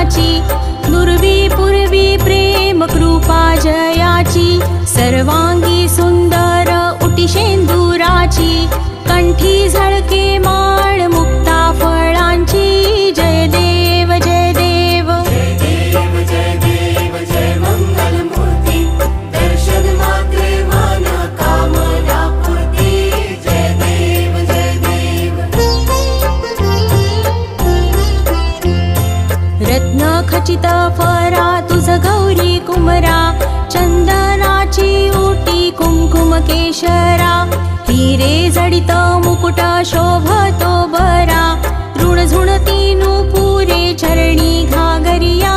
फळाची, दुर्वी पूर्वी प्रेम कृपा जयाची, सर्वांगी सुंदर उटी शेंदुराची, कंठी झळके माळ मुक्ता फळांची, जय देव जय देव जय देव जय देव जय मंगल मूर्ती, दर्शन मात्रे मन कामना पूर्ती, जय देव जय देव। रत्न खचित फरा तुझ गौरी कुमरा, चंदनाची उटी कुंकुम केशरा, हिरे जडित मुकुट शोभतो बरा, ऋण झुणती नुपुरे चरणी घागरिया,